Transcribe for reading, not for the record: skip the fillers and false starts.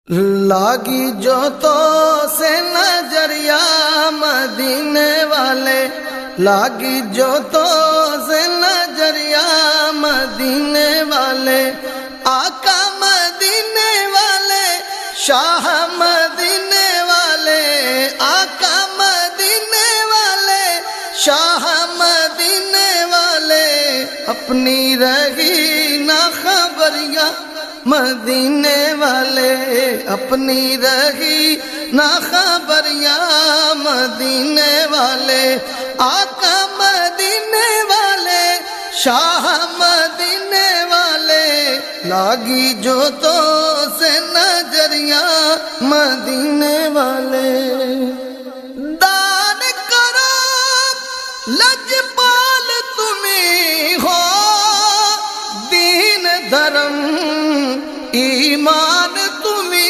لاگی جو تو سے نظریہ مدینے والے، لاگی جو تو سے نظریہ مدینے والے، آقا مدینے والے، شاہ مدینے والے، آقا مدینے والے، شاہ مدینے والے، اپنی رہی نہ خبریاں مدینے والے، اپنی رہی نہ خبریاں مدینے والے، آقا مدینے والے، شاہ مدینے والے، لاگی جو تو سے نظریاں مدینے والے۔ دان کرو لجپال تمہیں ہو، دین دھرم